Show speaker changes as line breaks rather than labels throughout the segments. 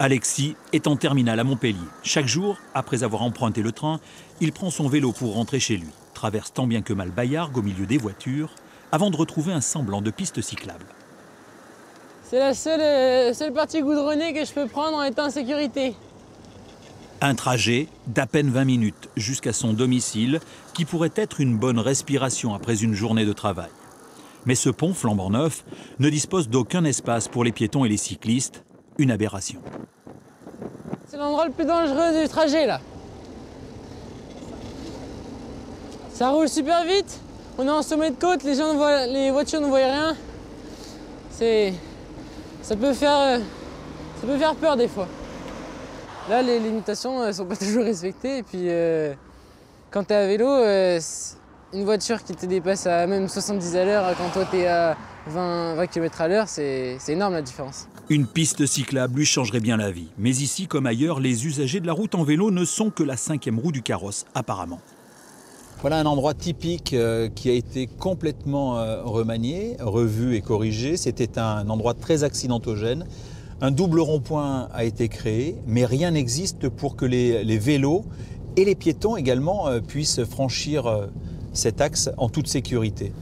Alexis est en terminale à Montpellier. Chaque jour, après avoir emprunté le train, il prend son vélo pour rentrer chez lui, traverse tant bien que mal Baillargues au milieu des voitures, avant de retrouver un semblant de piste cyclable.
C'est la seule partie goudronnée que je peux prendre en étant en sécurité.
Un trajet d'à peine 20 minutes jusqu'à son domicile, qui pourrait être une bonne respiration après une journée de travail. Mais ce pont flambant neuf ne dispose d'aucun espace pour les piétons et les cyclistes, une aberration.
C'est l'endroit le plus dangereux du trajet là. Ça roule super vite, on est en sommet de côte, les voitures ne voient rien. Ça peut faire peur des fois. Là, les limitations ne sont pas toujours respectées. Et puis, quand tu es à vélo, une voiture qui te dépasse à même 70 à l'heure, quand toi tu es à 20 km à l'heure, c'est énorme la différence.
Une piste cyclable lui changerait bien la vie. Mais ici, comme ailleurs, les usagers de la route en vélo ne sont que la 5e roue du carrosse, apparemment. Voilà un endroit typique qui a été complètement remanié, revu et corrigé. C'était un endroit très accidentogène. Un double rond-point a été créé, mais rien n'existe pour que les vélos et les piétons également puissent franchir cet axe en toute sécurité.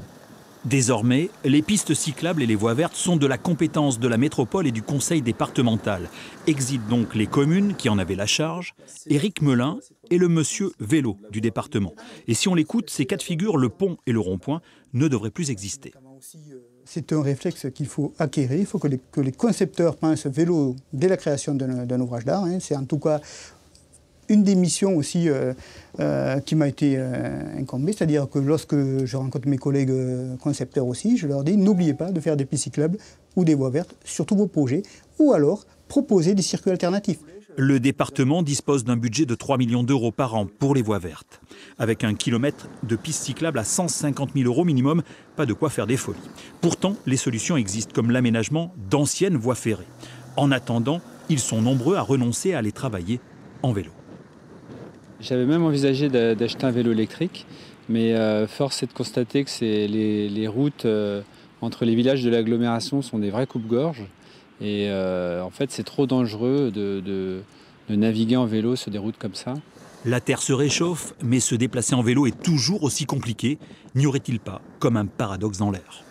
Désormais, les pistes cyclables et les voies vertes sont de la compétence de la métropole et du conseil départemental. Exitent donc les communes qui en avaient la charge. Éric Melin est le monsieur vélo du département. Et si on l'écoute, ces cas de figure, le pont et le rond-point, ne devraient plus exister.
C'est un réflexe qu'il faut acquérir. Il faut que les concepteurs pensent vélo dès la création d'un ouvrage d'art. C'est en tout cas une des missions aussi qui m'a été incombée, c'est-à-dire que lorsque je rencontre mes collègues concepteurs aussi, je leur dis n'oubliez pas de faire des pistes cyclables ou des voies vertes sur tous vos projets, ou alors proposer des circuits alternatifs.
Le département dispose d'un budget de 3 millions d'euros par an pour les voies vertes. Avec un kilomètre de pistes cyclables à 150 000 euros minimum, pas de quoi faire des folies. Pourtant, les solutions existent comme l'aménagement d'anciennes voies ferrées. En attendant, ils sont nombreux à renoncer à les travailler en vélo.
J'avais même envisagé d'acheter un vélo électrique, mais force est de constater que les routes entre les villages de l'agglomération sont des vrais coupe-gorge. Et en fait, c'est trop dangereux de naviguer en vélo sur des routes comme ça.
La terre se réchauffe, mais se déplacer en vélo est toujours aussi compliqué. N'y aurait-il pas comme un paradoxe dans l'air ?